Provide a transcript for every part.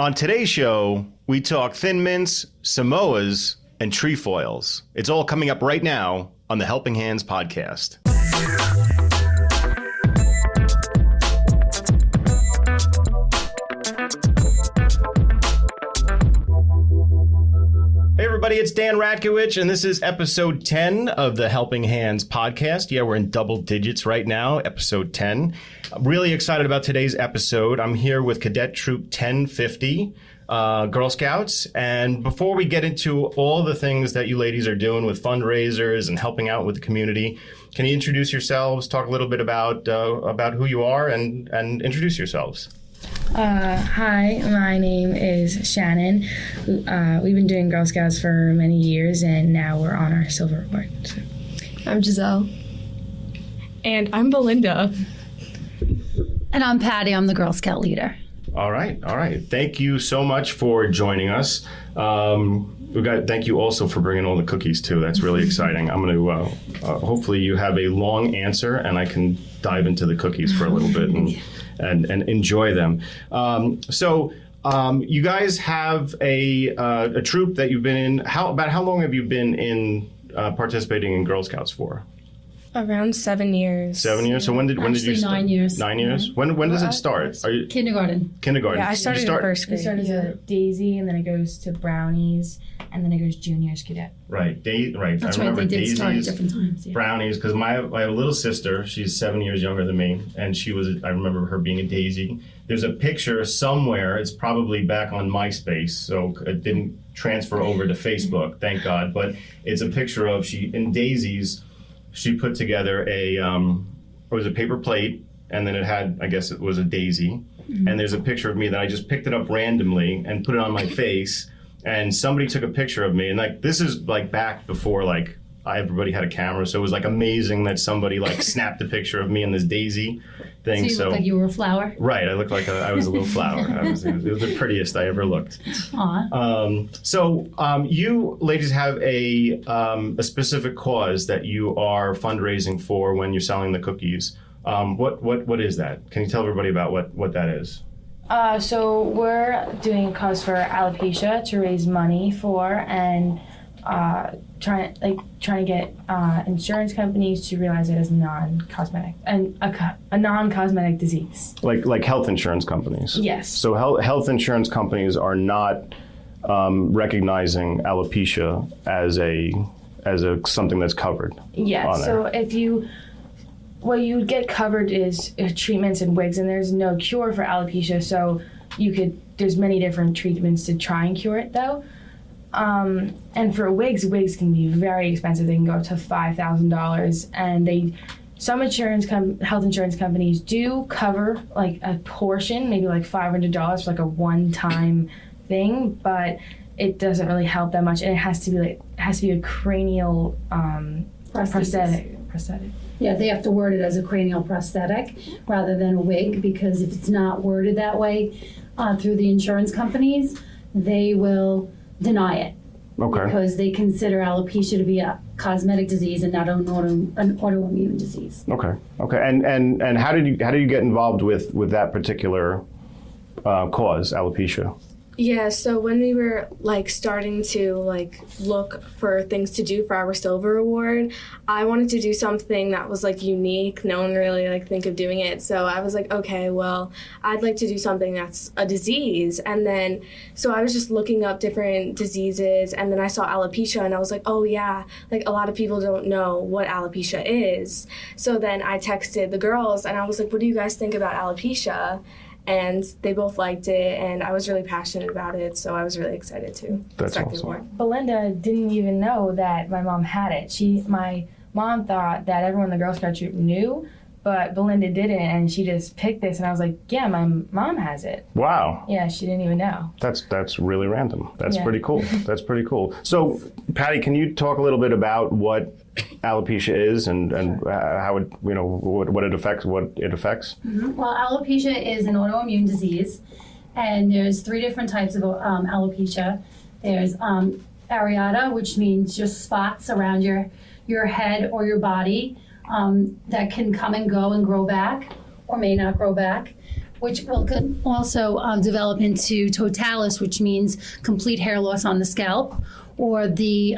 On today's show, we talk Thin Mints, Samoas, and trefoils. It's all coming up right now on the Helping Hands podcast. Hey everybody, it's Dan Ratkowicz, and this is episode 10 of the Helping Hands podcast. Yeah, we're in double digits right now, episode 10. I'm really excited about today's episode. I'm here with Cadet Troop 1050, Girl Scouts. And before we get into all the things that you ladies are doing with fundraisers and helping out with the community, can you introduce yourselves, talk a little bit about who you are, and introduce yourselves? Hi, my name is Shannon. We've been doing Girl Scouts for many years, and now we're on our silver award. So. I'm Giselle. And I'm Belinda. And I'm Patty. I'm the Girl Scout leader. All right. Thank you so much for joining us. Thank you also for bringing all the cookies too. That's really exciting. I'm going to hopefully you have a long answer and I can dive into the cookies for a little bit and enjoy them. So you guys have a troop that you've been in. How long have you been in participating in Girl Scouts for? Around 7 years. 7 years? So when did you start? 9 years. 9 years? Mm-hmm. When does it start? Kindergarten. Kindergarten. Yeah, I started in first grade. It starts at Daisy, and then it goes to Brownies, and then it goes Juniors Cadet. Right. Right. That's I remember right. They did start at Daisy's, different times. Yeah. Brownies, because I have a little sister. She's 7 years younger than me, and I remember her being a Daisy. There's a picture somewhere. It's probably back on MySpace, so it didn't transfer over to Facebook, thank God. But it's a picture of in Daisy's. She put together it was a paper plate, and then it had, I guess it was a daisy. Mm-hmm. And there's a picture of me that I just picked it up randomly and put it on my face. And somebody took a picture of me. And this is back before everybody had a camera. So it was amazing that somebody snapped a picture of me in this daisy thing. So you looked like you were a flower? Right. I looked like I was a little flower. It was the prettiest I ever looked. Aw. So you ladies have a specific cause that you are fundraising for when you're selling the cookies. What is that? Can you tell everybody about what that is? So we're doing a cause for alopecia to raise money for, and trying to get insurance companies to realize it as non-cosmetic and a non-cosmetic disease. Like health insurance companies. Yes. So health insurance companies are not recognizing alopecia as a something that's covered. Yeah. So what you would get covered is treatments and wigs, and there's no cure for alopecia. So there's many different treatments to try and cure it though. And for wigs can be very expensive. They can go up to $5,000, and some health insurance companies do cover a portion, maybe $500 for a one-time thing, but it doesn't really help that much, and it has to be a cranial prosthetic. Yeah, they have to word it as a cranial prosthetic rather than a wig, because if it's not worded that way through the insurance companies, they will deny it. Okay. Because they consider alopecia to be a cosmetic disease and not an autoimmune disease. Okay. And how did you get involved with that particular cause, alopecia? Yeah, so when we were starting to look for things to do for our silver award, I wanted to do something that was unique. No one really think of doing it. So I was okay, well, I'd like to do something that's a disease. And then so I was just looking up different diseases, and then I saw alopecia, and I was oh yeah, a lot of people don't know what alopecia is. So then I texted the girls, and I was what do you guys think about alopecia? And they both liked it, and I was really passionate about it, so I was really excited to start the award. Belinda didn't even know that my mom had it. My mom thought that everyone in the Girl Scout troop knew, but Belinda didn't, and she just picked this, and I was yeah, my mom has it. Wow. Yeah, she didn't even know. That's really random. That's pretty cool. That's pretty cool. So, Patty, can you talk a little bit about what alopecia is and how it what it affects? Mm-hmm. Well, alopecia is an autoimmune disease, and there's 3 different types of alopecia. There's areata, which means just spots around your head or your body that can come and go and grow back or may not grow back. which will also develop into totalis, which means complete hair loss on the scalp, or the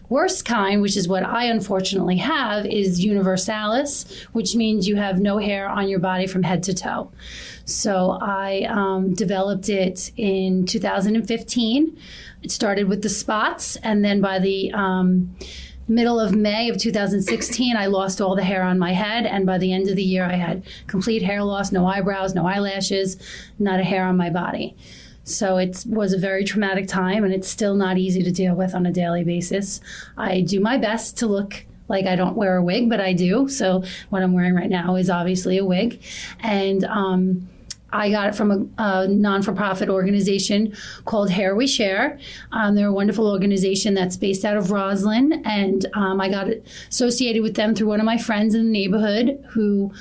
worst kind, which is what I unfortunately have, is universalis, which means you have no hair on your body from head to toe. So I developed it in 2015. It started with the spots, and then by the middle of May of 2016, I lost all the hair on my head, and by the end of the year, I had complete hair loss, no eyebrows, no eyelashes, not a hair on my body. So it was a very traumatic time, and it's still not easy to deal with on a daily basis. I do my best to look like I don't wear a wig, but I do. So what I'm wearing right now is obviously a wig. And I got it from a non-for-profit organization called Hair We Share. They're a wonderful organization that's based out of Roslyn, and I got associated with them through one of my friends in the neighborhood who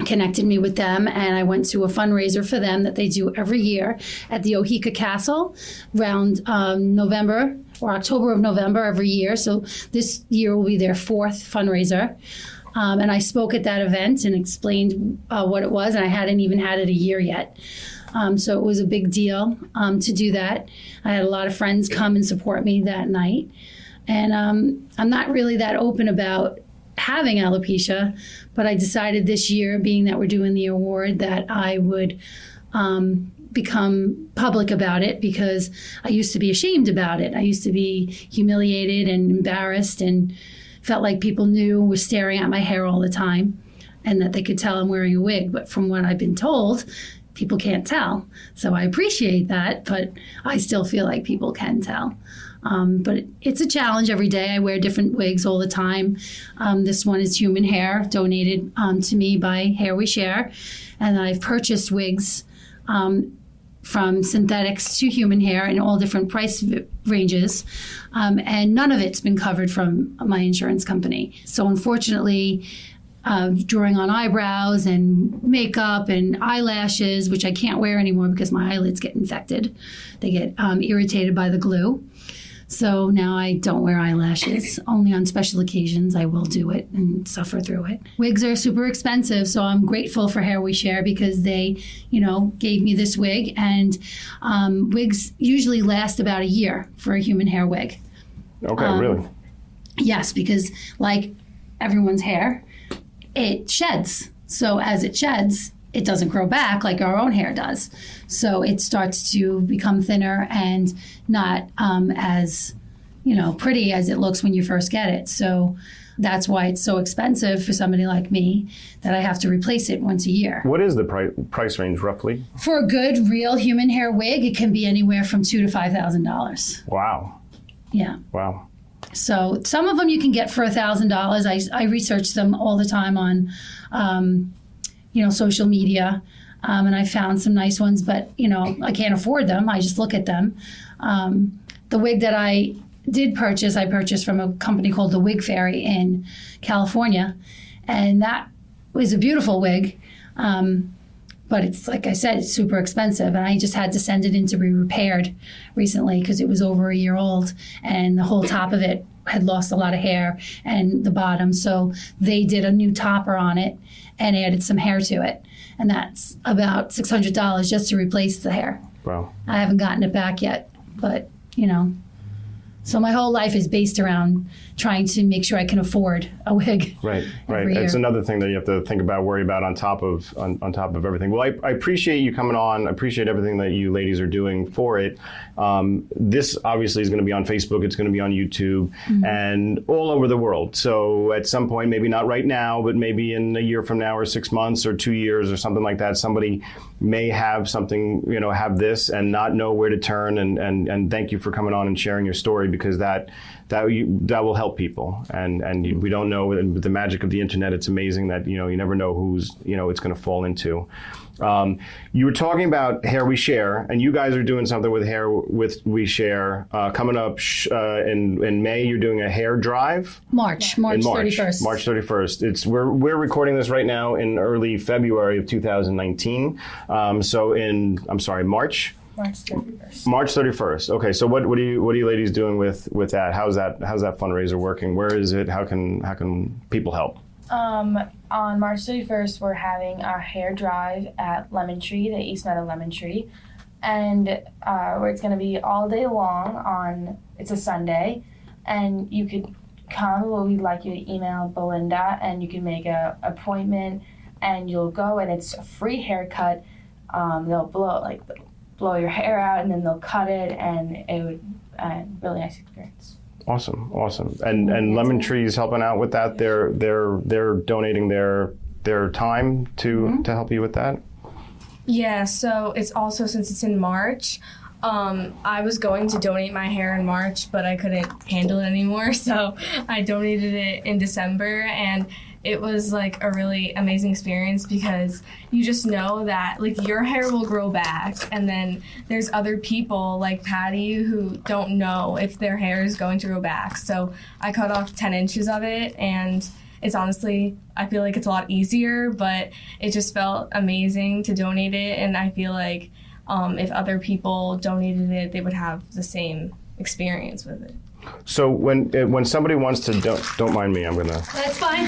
connected me with them, and I went to a fundraiser for them that they do every year at the Ohika Castle around November or October of November every year. So this year will be their fourth fundraiser. And I spoke at that event and explained what it was, and I hadn't even had it a year yet. So it was a big deal to do that. I had a lot of friends come and support me that night. And I'm not really that open about having alopecia, but I decided this year, being that we're doing the award, that I would become public about it, because I used to be ashamed about it. I used to be humiliated and embarrassed and felt like people knew, were staring at my hair all the time, and that they could tell I'm wearing a wig. But from what I've been told, people can't tell. So I appreciate that, but I still feel like people can tell. But it's a challenge every day. I wear different wigs all the time. This one is human hair, donated to me by Hair We Share. And I've purchased wigs from synthetics to human hair in all different price ranges. And none of it's been covered from my insurance company. So unfortunately, drawing on eyebrows and makeup and eyelashes, which I can't wear anymore because my eyelids get infected. They get irritated by the glue. So now I don't wear eyelashes. Only on special occasions I will do it and suffer through it. Wigs are super expensive, so I'm grateful for Hair We Share because they, gave me this wig. And wigs usually last about a year for a human hair wig. Okay, really? Yes, because like everyone's hair, it sheds. So as it sheds, it doesn't grow back like our own hair does. So it starts to become thinner and not as, pretty as it looks when you first get it. So that's why it's so expensive for somebody like me that I have to replace it once a year. What is the price range roughly? For a good, real human hair wig, it can be anywhere from $2,000 to $5,000. Wow. Yeah. Wow. So some of them you can get for $1,000. I research them all the time on social media, and I found some nice ones, but, I can't afford them. I just look at them. The wig that I did purchase, I purchased from a company called the Wig Fairy in California, and that was a beautiful wig, but it's, like I said, it's super expensive, and I just had to send it in to be repaired recently because it was over a year old, and the whole top of it had lost a lot of hair, and the bottom, so they did a new topper on it and added some hair to it. And that's about $600 just to replace the hair. Wow. I haven't gotten it back yet, but, So my whole life is based around trying to make sure I can afford a wig. Right. Year. It's another thing that you have to think about, worry about on top of everything. Well, I appreciate you coming on. I appreciate everything that you ladies are doing for it. This obviously is going to be on Facebook. It's going to be on YouTube and all over the world. So at some point, maybe not right now, but maybe in a year from now or 6 months or 2 years or something like that, somebody may have something, have this and not know where to turn. And thank you for coming on and sharing your story, because that will help people. And we don't know, with the magic of the internet, it's amazing that, you never know who's, it's going to fall into. You were talking about Hair We Share, and you guys are doing something with Hair We Share coming up in May. You're doing a hair drive. March 31st. March 31st. We're recording this right now in early February of 2019. March. March 31st. March 31st. Okay, so what are you ladies doing with that? How's that fundraiser working? Where is it? How can people help? on March 31st, we're having our hair drive at Lemon Tree, the East Meadow Lemon Tree. And where it's going to be all day long it's a Sunday. And you could come. Well, we'd like you to email Belinda and you can make an appointment and you'll go and it's a free haircut. They'll blow your hair out and then they'll cut it and it would really nice experience. Awesome. And Lemon Tree's helping out with that. They're donating their time to help you with that. Yeah, so it's also, since it's in March, I was going to donate my hair in March, but I couldn't handle it anymore, so I donated it in December, and it was like a really amazing experience because you just know that like your hair will grow back, and then there's other people like Patty who don't know if their hair is going to grow back. So I cut off 10 inches of it, and it's honestly, I feel like it's a lot easier, but it just felt amazing to donate it, and I feel like if other people donated it, they would have the same experience with it. So when somebody wants to don't mind me, I'm gonna. That's fine.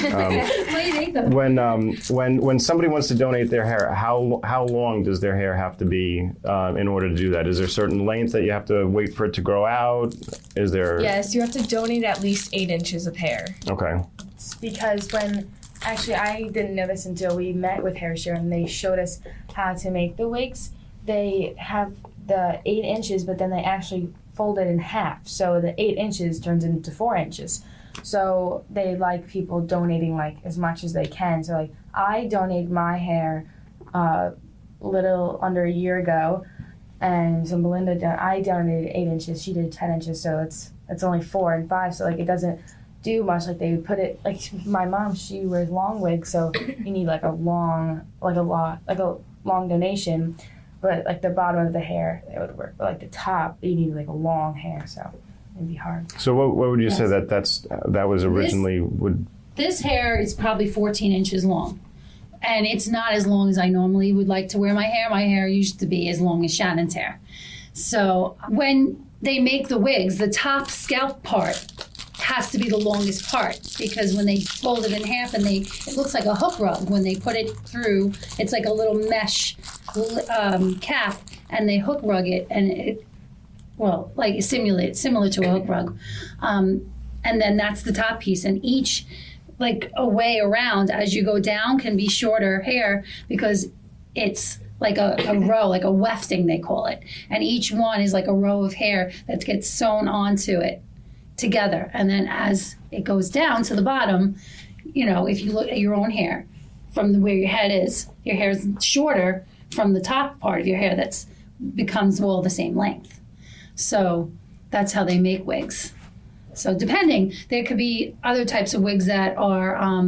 When somebody wants to donate their hair, how long does their hair have to be in order to do that? Is there a certain length that you have to wait for it to grow out? Is there? Yes, you have to donate at least 8 inches of hair. Okay. It's because actually I didn't know this until we met with Hair Share and they showed us how to make the wigs. They have the 8 inches, but then they actually fold it in half. So the 8 inches turns into 4 inches. So they like people donating like as much as they can. So like I donated my hair little under a year ago, and so Belinda, I donated 8 inches. She did 10 inches. So it's only 4 and 5. So like it doesn't do much. Like they would put it like my mom. She wears long wigs, so you need like a long donation. But like the bottom of the hair, it would work. But like the top, you need like a long hair, so it'd be hard. So what would you say that was originally This hair is probably 14 inches long, and it's not as long as I normally would like to wear my hair. My hair used to be as long as Shannon's hair. So when they make the wigs, the top scalp part has to be the longest part, because when they fold it in half and it looks like a hook rug when they put it through. It's like a little mesh cap, and they hook rug it, and like similar to a hook rug, and then that's the top piece. And each like a way around as you go down can be shorter hair because it's like a row, like a wefting they call it, and each one is like a row of hair that gets sewn onto it together. And then as it goes down to the bottom, if you look at your own hair from where your head is, your hair is shorter from the top part of your hair that becomes all the same length. So that's how they make wigs. So depending, there could be other types of wigs that are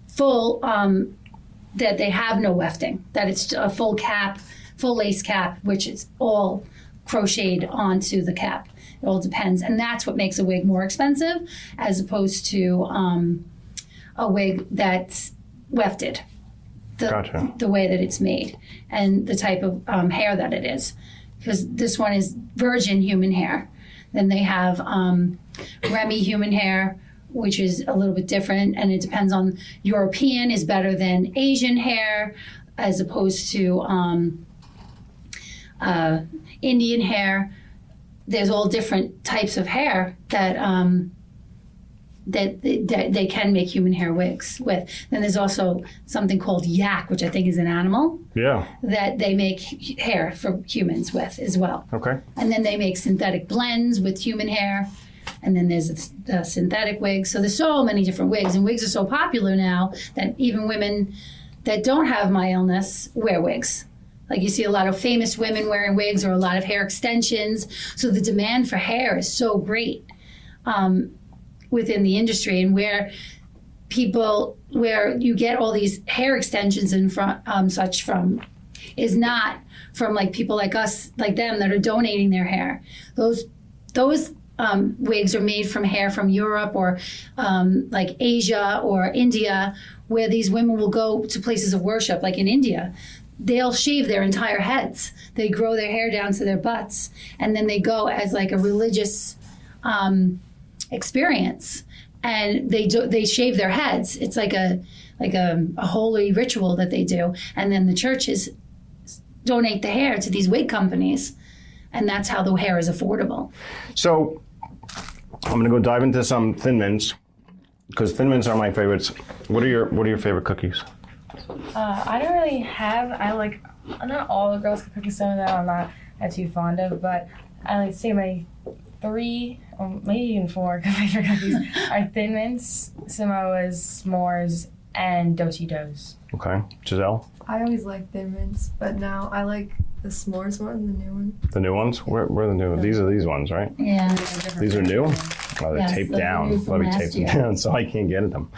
full, that they have no wefting, that it's a full cap, full lace cap, which is all crocheted onto the cap. It all depends. And that's what makes a wig more expensive as opposed to a wig that's wefted. Gotcha. The way that it's made and the type of hair that it is. Because this one is virgin human hair. Then they have Remy human hair, which is a little bit different. And it depends on, European is better than Asian hair as opposed to Indian hair. There's all different types of hair that they can make human hair wigs with. Then there's also something called yak, which I think is an animal. Yeah. That they make hair for humans with as well. Okay. And then they make synthetic blends with human hair. And then there's the synthetic wigs. So there's so many different wigs. And wigs are so popular now that even women that don't have my illness wear wigs. Like you see a lot of famous women wearing wigs or a lot of hair extensions. So the demand for hair is so great within the industry, and where you get all these hair extensions and such from is not from like people like us, like them that are donating their hair. Those wigs are made from hair from Europe or like Asia or India, where these women will go to places of worship, like in India. They'll shave their entire heads. They grow their hair down to their butts, and then they go as like a religious experience, and they shave their heads. It's like like a holy ritual that they do. And then the churches donate the hair to these wig companies. And that's how the hair is affordable. So I'm going to go dive into some Thin Mints, because Thin Mints are my favorites. What are your favorite cookies? I don't really have. Not all the girls cookies. Some of them I'm not too fond of, but I like to say my 3, or maybe even 4 favorite cookies are Thin Mints, Samoas, s'mores, and Do-si-dos. Okay, Giselle. I always like Thin Mints, but now I like the s'mores one, the new one. The new ones? Where are the new ones? These are these ones, right? Yeah. These are new? Oh, they're Yes, taped those are down. new from Let me last tape them year. down so I can't get at them.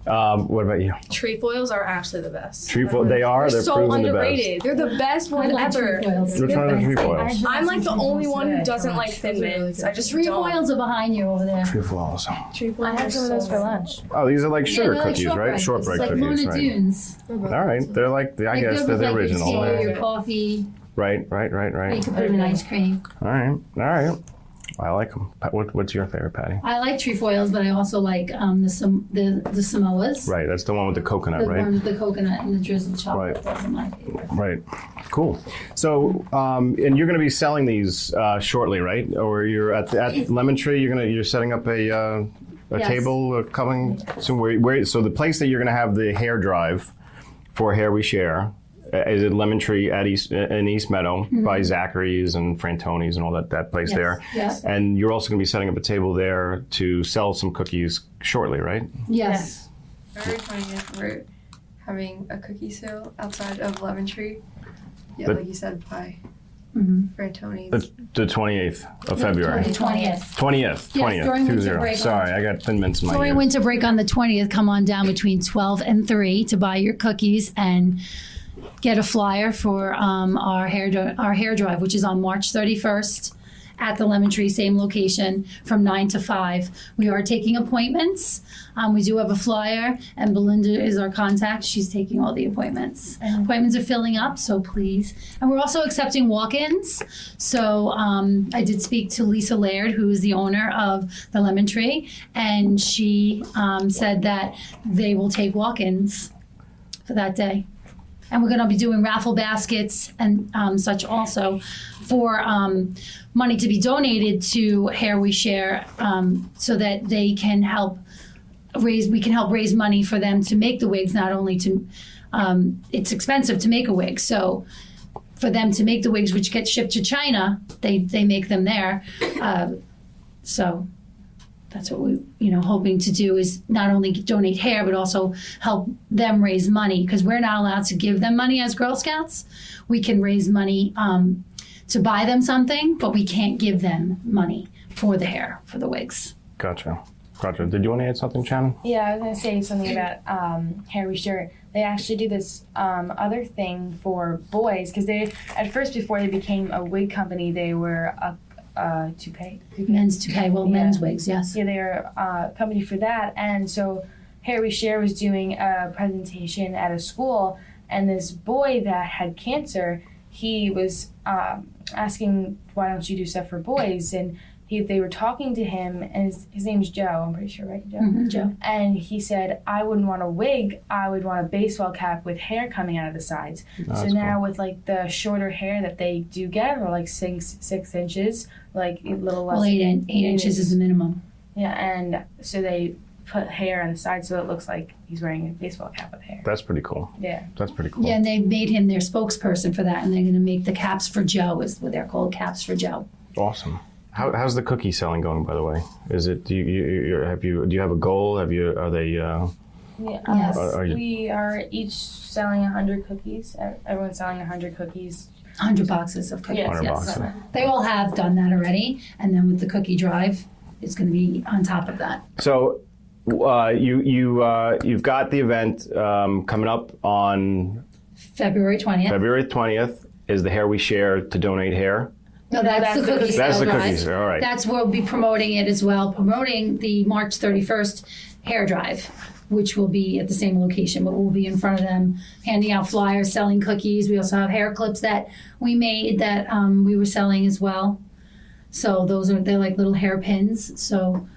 What about you? Trefoils are actually the best. Trefoil, they are. They're so proven underrated. They're the best I one like ever. trefoils. Which one are the trefoils? I'm like the only one who doesn't like Thin Mints. I just Trefoils are behind you over there. Trefoils. Trefoils. I had some of those for lunch. Oh, these are like sugar they're like cookies, right? Shortbread Like cookies, Mona right? Dunes. All right, they're like, I guess good they're with, the like, original. Your tea, your coffee. Right. You can put them in ice cream. All right. I like them. What's your favorite, Patty? I like trefoils, but I also like the Samoas. Right, that's the one with the coconut, The right? one with the coconut and the drizzled chocolate. Right. Those are my favorite. Right. Cool. So, and you're going to be selling these shortly, right? Or you're at Lemon Tree. You're setting up a Yes. table coming soon. So the place that you're going to have the hair drive for Hair We Share is at Lemon Tree in East Meadow by Zachary's and Frantoni's and all that place Yes. there. Yes. And you're also going to be setting up a table there to sell some cookies shortly, right? Yes. February 20th, we're having a cookie sale outside of Lemon Tree. Yeah, But- like you said, by Frantoni's. The 28th of February. 20th. 20th. during winter 20. break. Sorry, I got Thin Mints in my During ear. winter break on the 20th, come on down between 12 and 3 to buy your cookies and get a flyer for our hair drive, which is on March 31st at the Lemon Tree, same location, from 9 to 5. We are taking appointments. We do have a flyer, and Belinda is our contact. She's taking all the appointments. Appointments are filling up, so please. And we're also accepting walk-ins. So I did speak to Lisa Laird, who is the owner of the Lemon Tree, and she said that they will take walk-ins for that day. And we're going to be doing raffle baskets and such also for money to be donated to Hair We Share, so that they can help raise money for them to make the wigs. Not only to, it's expensive to make a wig, so for them to make the wigs, which get shipped to China, they make them there. So that's what we, hoping to do is not only donate hair, but also help them raise money, because we're not allowed to give them money as Girl Scouts. We can raise money to buy them something, but we can't give them money for the hair, for the wigs. Gotcha. Did you want to add something, Shannon? Yeah, I was going to say something about Hair We Share. They actually do this other thing for boys, because they, at first, before they became a wig company, they were a toupee. Men's toupee, men's wigs, yes. Yeah, they're a company for that. And so Hair We Share was doing a presentation at a school, and this boy that had cancer, he was asking, why don't you do stuff for boys? And they were talking to him, and his name's Joe, I'm pretty sure, right, Joe? Mm-hmm, Joe. And he said, I wouldn't want a wig, I would want a baseball cap with hair coming out of the sides. So now with like the shorter hair that they do get, or like 6 inches, like a little less. Well, 8 inches is the minimum. Yeah, and so they put hair on the side so it looks like he's wearing a baseball cap with hair. That's pretty cool. Yeah. That's pretty cool. Yeah, and they made him their spokesperson for that, and they're going to make the caps for Joe, is what they're called, caps for Joe. Awesome. How's the cookie selling going, by the way? Is it do you have a goal? Are they? Yeah, Yes. we are each selling 100 cookies. Everyone's selling 100 cookies. 100 boxes of cookies. Yes, 100 yes. boxes. They all have done that already, and then with the cookie drive, it's going to be on top of that. So you've got the event coming up on February 20th. February 20th. Is the Hair We Share to donate hair? No, that's the cookie That's sale the drive. cookies. All right. That's where we'll be promoting it as well, promoting the March 31st hair drive, which will be at the same location, but we'll be in front of them handing out flyers, selling cookies. We also have hair clips that we made that we were selling as well. So they're like little hair pins, so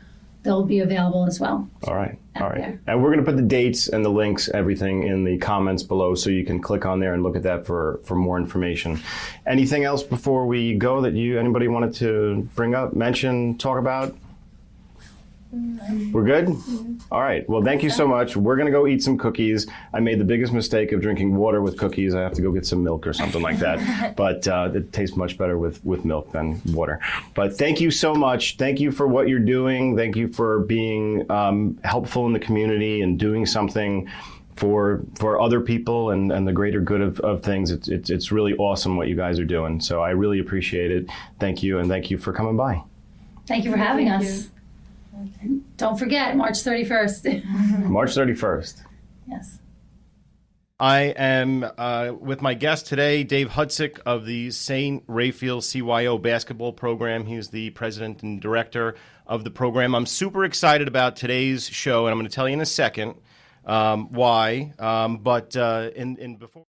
they'll be available as well. All right. All right. there. And we're going to put the dates and the links, everything in the comments below, so you can click on there and look at that for more information. Anything else before we go that anybody wanted to bring up, mention, talk about? We're good? All right. Well, thank you so much. We're going to go eat some cookies. I made the biggest mistake of drinking water with cookies. I have to go get some milk or something like that. But it tastes much better with milk than water. But thank you so much. Thank you for what you're doing. Thank you for being helpful in the community and doing something for other people and the greater good of things. It's really awesome what you guys are doing. So I really appreciate it. Thank you, and thank you for coming by. Thank you for having Thank us. And don't forget, March 31st. March 31st. Yes. I am with my guest today, Dave Hudsick of the St. Raphael CYO basketball program. He's the president and director of the program. I'm super excited about today's show, and I'm going to tell you in a second why. But before.